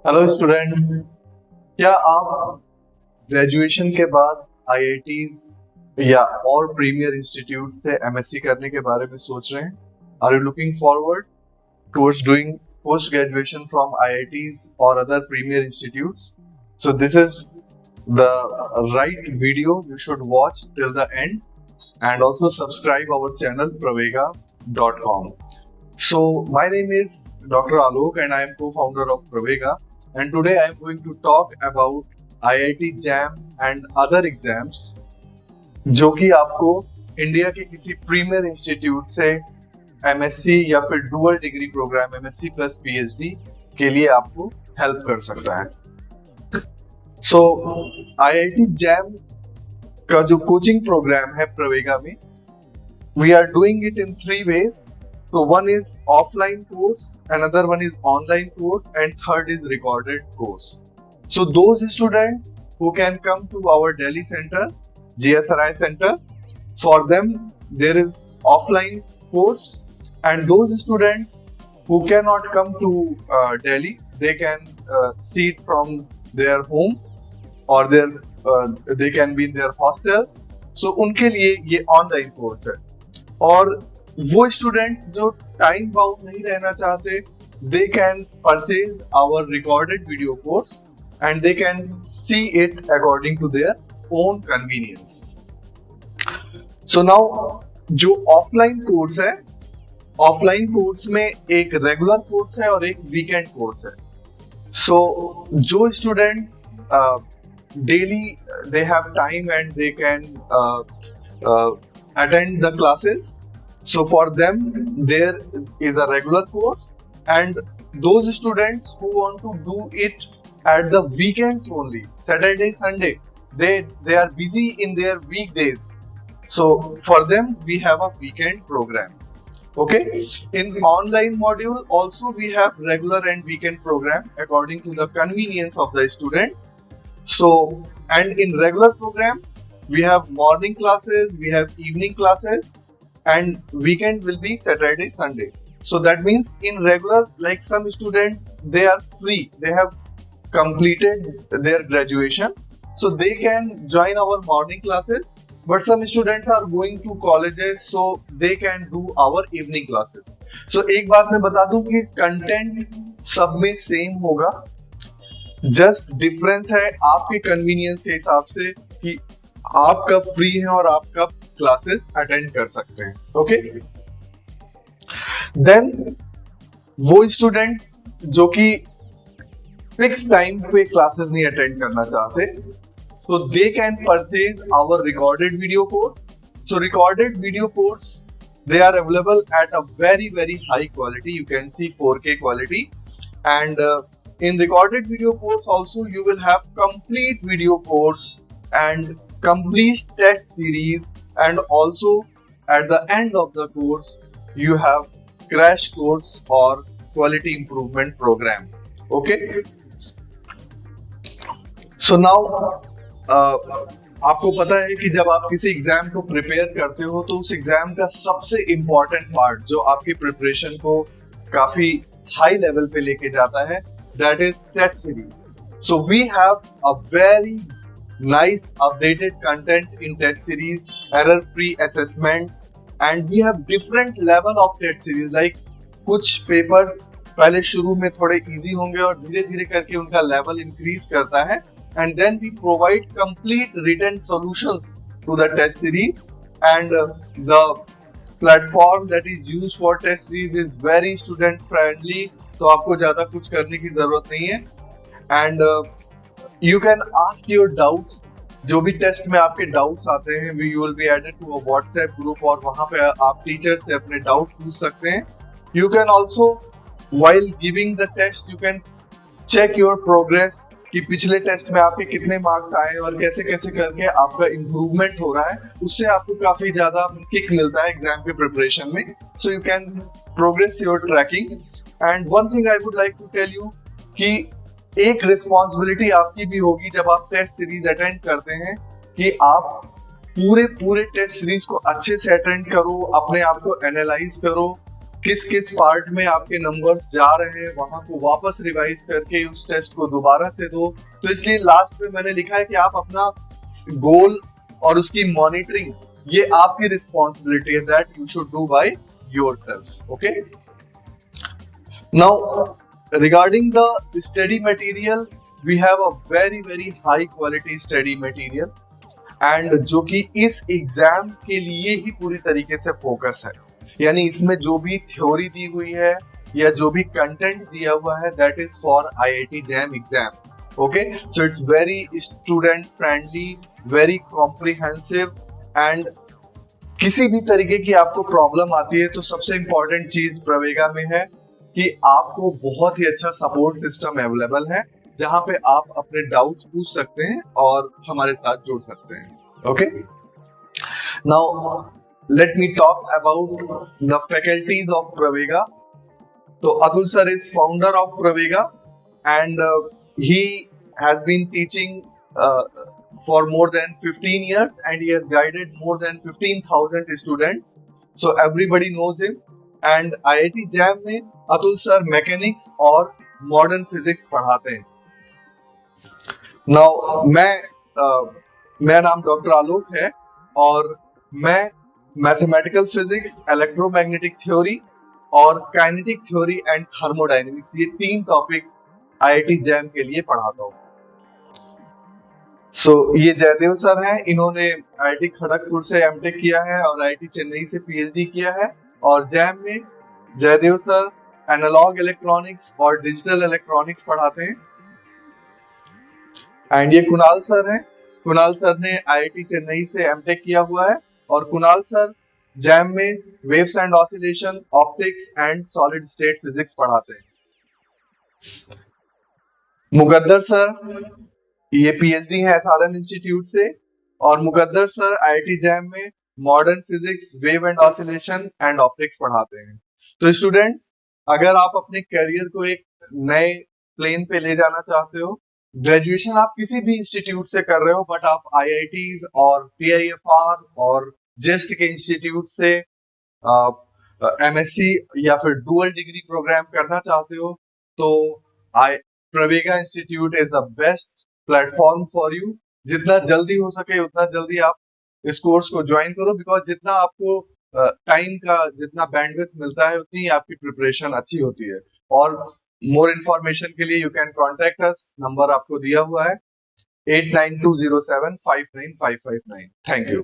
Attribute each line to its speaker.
Speaker 1: Hello students, क्या आप graduation के बाद आईआईटीज या और प्रीमियर इंस्टीट्यूट से एमएससी करने के बारे में सोच रहे हैं? Are you looking forward towards doing post graduation from IITs और other premier institutes? So this is the right video you should watch till the end, and also subscribe our channel pravega.com. So my name is Dr. Alok and I am co-founder of Pravega, and today I am going to talk about IIT JAM and other exams जो कि आपको India के किसी premier institute से MSc या फिर dual degree program MSc plus PhD के लिए आपको हेल्प कर सकता है। सो IIT JAM का जो कोचिंग प्रोग्राम है प्रवेगा में, we are doing it in 3 ways. So one is offline course, another one is online course, and third is recorded course. So those students who can come to our Delhi center, GSRI center, for them there is offline course, and those students who cannot come to Delhi, they can see it from their home or they can be in their hostels. So उनके लिए ये online course है। और वो student जो time bound नहीं रहना चाहते, they can purchase our recorded video course and they can see it according to their own convenience. So now जो ऑफलाइन कोर्स है, ऑफलाइन कोर्स में एक रेगुलर कोर्स है और एक वीकेंड कोर्स है। So जो students daily they have time and they can attend the classes, so for them there is a regular course, and those students who want to do it at the weekends only, Saturday, Sunday, they are busy in their weekdays, so for them we have a weekend program. Okay, in online module also we have regular and weekend program according to the convenience of the students. So, and in regular program we have morning classes, we have evening classes, and weekend will be Saturday, Sunday. So that means in regular, like some students, they are free, they have completed their graduation, so they can join our morning classes, but some students are going to colleges, so they can do our evening classes. So एक बात मैं बता दूं कि content सब में same होगा, just difference है आपके कन्वीनियंस के हिसाब से कि आप कब फ्री हैं और आप कब क्लासेस अटेंड कर सकते हैं। ओके, देन वो स्टूडेंट्स जो कि फिक्स टाइम पे क्लासेस नहीं अटेंड करना चाहते, so they can purchase our recorded video course. So recorded video course, they are available at a very high quality. You can see 4K quality, and in recorded video course also you will have complete video course and complete test series, and also at the end of the course you have crash course or quality improvement program. Okay, so now आपको पता है कि जब आप किसी exam को prepare करते हो तो उस एग्जाम का सबसे इम्पोर्टेंट पार्ट जो आपकी प्रिपरेशन को काफी हाई लेवल पे लेके जाता है, that is test series. So we have a very nice updated content in test series, error free assessment, and we have different level of test series. Like कुछ papers पहले शुरू में थोड़े easy होंगे और धीरे धीरे करके उनका level increase करता है, and then we provide complete written solutions to the test series, and the platform that is used for test series is very student friendly, तो आपको ज्यादा कुछ करने की जरूरत नहीं है, and you can ask your doubts. जो भी टेस्ट में आपके डाउट्स आते हैं, you will be added to a WhatsApp group, और वहां पे आप टीचर से अपने डाउट पूछ सकते हैं। You can also while giving the test you can check your progress कि पिछले टेस्ट में आपके कितने मार्क्स आए और कैसे कैसे करके आपका इम्प्रूवमेंट हो रहा है। उससे आपको काफी ज्यादा किक मिलता है एग्जाम के प्रिपरेशन में। So you can progress your tracking. And one thing I would like to tell you कि एक रिस्पॉन्सिबिलिटी आपकी भी होगी जब आप टेस्ट सीरीज अटेंड करते हैं कि आप पूरे टेस्ट सीरीज को अच्छे से अटेंड करो, अपने आप को एनालाइज करो किस किस पार्ट में आपके नंबर्स जा रहे हैं, वहां को वापस रिवाइज करके उस टेस्ट को दोबारा से दो। तो इसलिए लास्ट में मैंने लिखा है कि आप अपना गोल और उसकी मॉनिटरिंग, ये आपकी रिस्पॉन्सिबिलिटी है, that you should do by yourself. Okay, now regarding the study material, we have a very high quality study material and जो कि इस एग्जाम के लिए ही पूरी तरीके से फोकस है। यानी इसमें जो भी थ्योरी दी हुई है या जो भी कंटेंट दिया हुआ है, that is for IIT JAM exam. Okay, so it's very student friendly, very comprehensive and किसी भी तरीके की आपको प्रॉब्लम आती है तो सबसे इंपॉर्टेंट चीज प्रवेगा में है कि आपको बहुत ही अच्छा सपोर्ट सिस्टम अवेलेबल है, जहां पे आप अपने डाउट्स पूछ सकते हैं और हमारे साथ जुड़ सकते हैं। Okay, now let me talk about the faculties of Pravega. तो Atul sir is founder of Pravega and he has been teaching for more than 15 years and he has guided more than 15,000 students, so everybody knows him। and IIT JAM में Atul sir mechanics और modern physics पढ़ाते हैं। Now मेरा नाम doctor आलोक है और मैं mathematical physics, electromagnetic theory और काइनेटिक थ्योरी एंड थर्मोडायनेमिक्स, ये 3 टॉपिक IIT JAM के लिए पढ़ाता हूँ। ये जयदेव सर हैं, इन्होंने IIT खड़गपुर से एमटेक किया है और IIT चेन्नई से PhD किया है। और जैम में जयदेव सर एनालॉग इलेक्ट्रॉनिक्स और डिजिटल इलेक्ट्रॉनिक्स पढ़ाते हैं। एंड ये कुणाल सर हैं, कुणाल सर ने IIT चेन्नई से एमटेक किया हुआ है और कुणाल सर जैम में waves and oscillation, optics and solid state physics पढ़ाते हैं। मुकद्दर सर ये PhD है SRM इंस्टीट्यूट से और मुकद्दर सर IIT JAM में modern physics, wave and oscillation and optics पढ़ाते हैं। तो स्टूडेंट्स, अगर आप अपने करियर को एक नए प्लेन पे ले जाना चाहते हो, ग्रेजुएशन आप किसी भी इंस्टीट्यूट से कर रहे हो बट आप IITs और PIFR और जेस्ट के इंस्टीट्यूट से MSc या फिर डुअल डिग्री प्रोग्राम करना चाहते हो, तो Pravega institute is the best platform for you. जितना जल्दी हो सके उतना जल्दी आप इस कोर्स को ज्वाइन करो, बिकॉज जितना आपको टाइम का जितना बैंडविड्थ मिलता है उतनी आपकी प्रिपरेशन अच्छी होती है। और मोर इन्फॉर्मेशन के लिए you can contact us, number आपको दिया हुआ है 8920759559। Thank you.